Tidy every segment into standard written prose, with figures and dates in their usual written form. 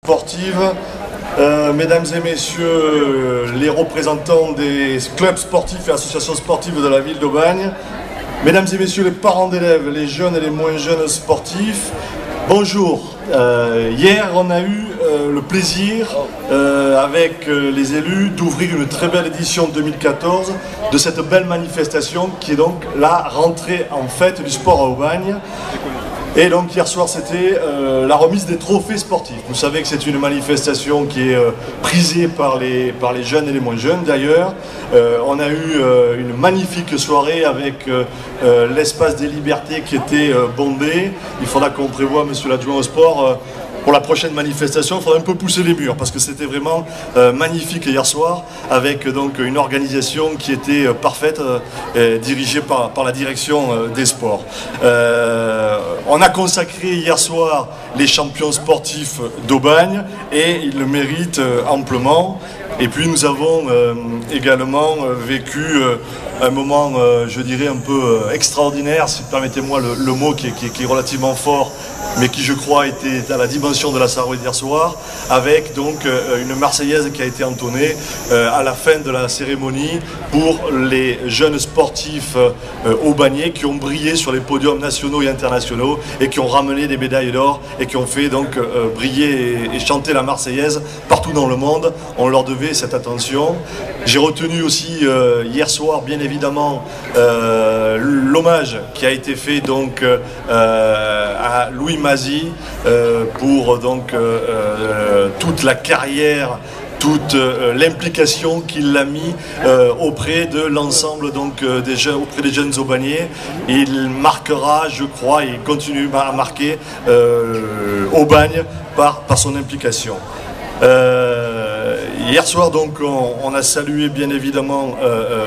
Sportive, mesdames et messieurs les représentants des clubs sportifs et associations sportives de la ville d'Aubagne, mesdames et messieurs les parents d'élèves, les jeunes et les moins jeunes sportifs, bonjour. Hier on a eu le plaisir avec les élus d'ouvrir une très belle édition 2014 de cette belle manifestation qui est donc la rentrée en fête du sport à Aubagne. Et donc hier soir c'était la remise des trophées sportifs. Vous savez que c'est une manifestation qui est prisée par les jeunes et les moins jeunes d'ailleurs. On a eu une magnifique soirée avec l'espace des libertés qui était bondé. Il faudra qu'on prévoie, monsieur l'adjoint au sport, pour la prochaine manifestation, il faudra un peu pousser les murs parce que c'était vraiment magnifique hier soir avec donc une organisation qui était parfaite, dirigée par la direction des sports. On a consacré hier soir les champions sportifs d'Aubagne et ils le méritent amplement. Et puis nous avons également vécu un moment, je dirais, un peu extraordinaire, si permettez-moi le mot qui est relativement fort, mais qui je crois était à la dimension de la soirée d'hier soir, avec donc une Marseillaise qui a été entonnée à la fin de la cérémonie pour les jeunes sportifs aubagnais qui ont brillé sur les podiums nationaux et internationaux et qui ont ramené des médailles d'or et qui ont fait donc briller et chanter la Marseillaise partout dans le monde. On leur devait cette attention. J'ai retenu aussi hier soir, bien évidemment, l'hommage qui a été fait donc à Louis Mazzi pour donc toute la carrière, toute l'implication qu'il a mis auprès de l'ensemble donc des jeunes, auprès des jeunes aubagnais. Il marquera, je crois, et il continue à marquer Aubagne par son implication. Hier soir donc on a salué bien évidemment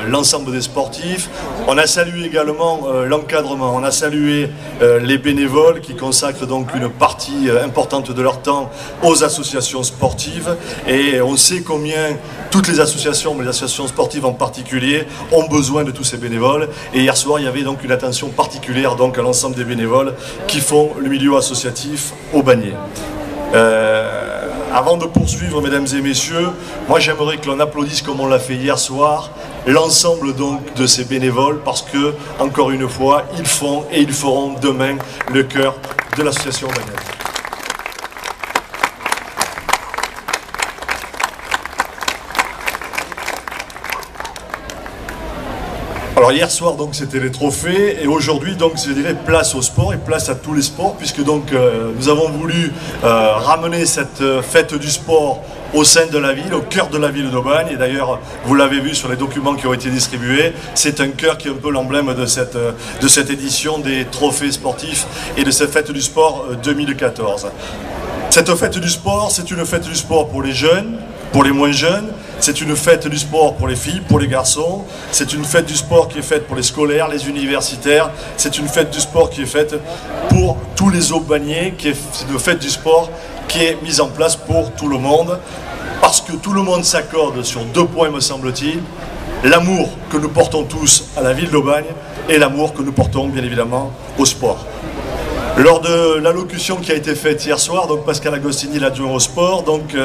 l'ensemble des sportifs, on a salué également l'encadrement, on a salué les bénévoles qui consacrent donc une partie importante de leur temps aux associations sportives et on sait combien toutes les associations, mais les associations sportives en particulier, ont besoin de tous ces bénévoles et hier soir il y avait donc une attention particulière donc à l'ensemble des bénévoles qui font le milieu associatif aubagnais. Avant de poursuivre, mesdames et messieurs, moi j'aimerais que l'on applaudisse comme on l'a fait hier soir, l'ensemble donc de ces bénévoles parce que, encore une fois, ils font et ils feront demain le cœur de l'association aubagnaise. Alors hier soir donc c'était les trophées et aujourd'hui donc je dirais place au sport et place à tous les sports puisque donc nous avons voulu ramener cette fête du sport au sein de la ville, au cœur de la ville d'Aubagne et d'ailleurs vous l'avez vu sur les documents qui ont été distribués, c'est un cœur qui est un peu l'emblème de cette édition des trophées sportifs et de cette fête du sport 2014. Cette fête du sport, c'est une fête du sport pour les jeunes, pour les moins jeunes, c'est une fête du sport pour les filles, pour les garçons, c'est une fête du sport qui est faite pour les scolaires, les universitaires, c'est une fête du sport qui est faite pour tous les aubagnais, c'est une fête du sport qui est mise en place pour tout le monde, parce que tout le monde s'accorde sur deux points me semble-t-il, l'amour que nous portons tous à la ville d'Aubagne et l'amour que nous portons bien évidemment au sport. Lors de l'allocution qui a été faite hier soir, donc Pascal Agostini, l'adjoint au sport, donc,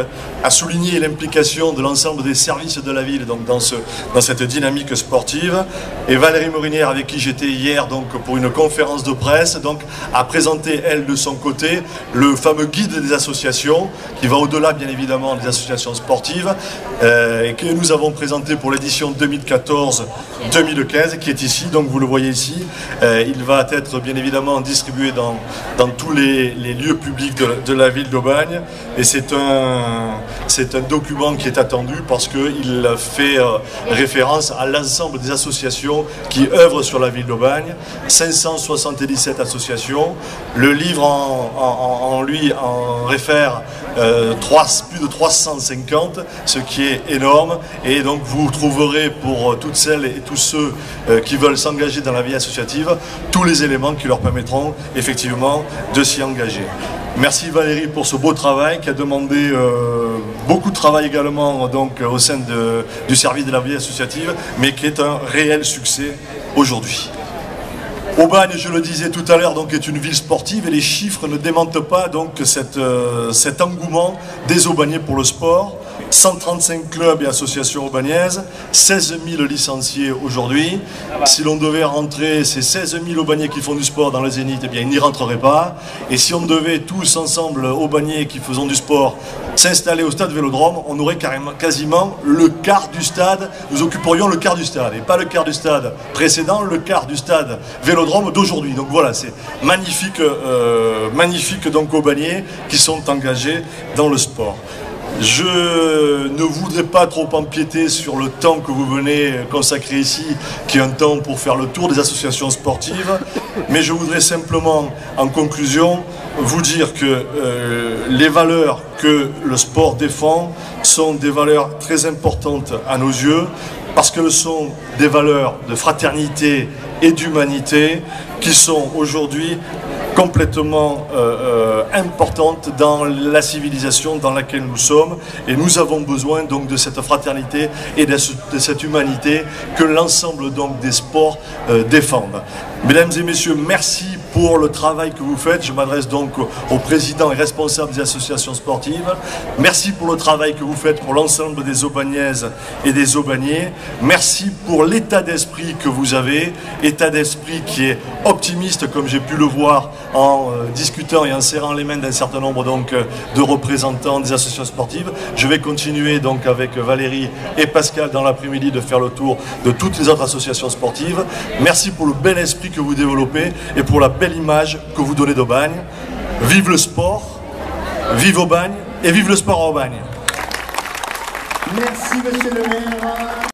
a souligné l'implication de l'ensemble des services de la ville donc, dans cette dynamique sportive. Et Valérie Morinière, avec qui j'étais hier donc, pour une conférence de presse, donc, a présenté, elle, de son côté, le fameux guide des associations, qui va au-delà, bien évidemment, des associations sportives, et que nous avons présenté pour l'édition 2014-2015, qui est ici, donc vous le voyez ici. Il va être, bien évidemment, distribué dans tous les lieux publics de la ville d'Aubagne et c'est un document qui est attendu parce qu'il fait référence à l'ensemble des associations qui œuvrent sur la ville d'Aubagne, 577 associations. Le livre en réfère plus de 350, ce qui est énorme et donc vous trouverez pour toutes celles et tous ceux qui veulent s'engager dans la vie associative tous les éléments qui leur permettront effectivement de s'y engager. Merci Valérie pour ce beau travail qui a demandé beaucoup de travail également donc, au sein du service de la vie associative, mais qui est un réel succès aujourd'hui. Aubagne, je le disais tout à l'heure, donc est une ville sportive et les chiffres ne démentent pas donc cet engouement des Aubagnais pour le sport. 135 clubs et associations aubagnaises, 16 000 licenciés aujourd'hui. Si l'on devait rentrer ces 16 000 Aubagnais qui font du sport dans le Zénith, eh bien ils n'y rentreraient pas. Et si on devait tous ensemble, Aubagnais qui faisons du sport, s'installer au stade Vélodrome, on aurait quasiment le quart du stade, nous occuperions le quart du stade. Et pas le quart du stade précédent, le quart du stade Vélodrome d'aujourd'hui. Donc voilà, c'est magnifique, magnifique donc Aubagnais qui sont engagés dans le sport. Je ne voudrais pas trop empiéter sur le temps que vous venez consacrer ici, qui est un temps pour faire le tour des associations sportives, mais je voudrais simplement, en conclusion, vous dire que les valeurs que le sport défend sont des valeurs très importantes à nos yeux, parce que ce sont des valeurs de fraternité et d'humanité qui sont aujourd'hui complètement importante dans la civilisation dans laquelle nous sommes, et nous avons besoin donc de cette fraternité et de cette humanité que l'ensemble donc des sports défendent. Mesdames et messieurs, merci pour le travail que vous faites. Je m'adresse donc au président et responsable des associations sportives. Merci pour le travail que vous faites pour l'ensemble des Aubagnaises et des Aubagnais. Merci pour l'état d'esprit que vous avez, état d'esprit qui est optimiste, comme j'ai pu le voir en discutant et en serrant les mains d'un certain nombre donc de représentants des associations sportives. Je vais continuer donc avec Valérie et Pascal dans l'après-midi de faire le tour de toutes les autres associations sportives. Merci pour le bel esprit que vous développez et pour la belle image que vous donnez d'Aubagne. Vive le sport, vive Aubagne et vive le sport à Aubagne. Merci monsieur le maire.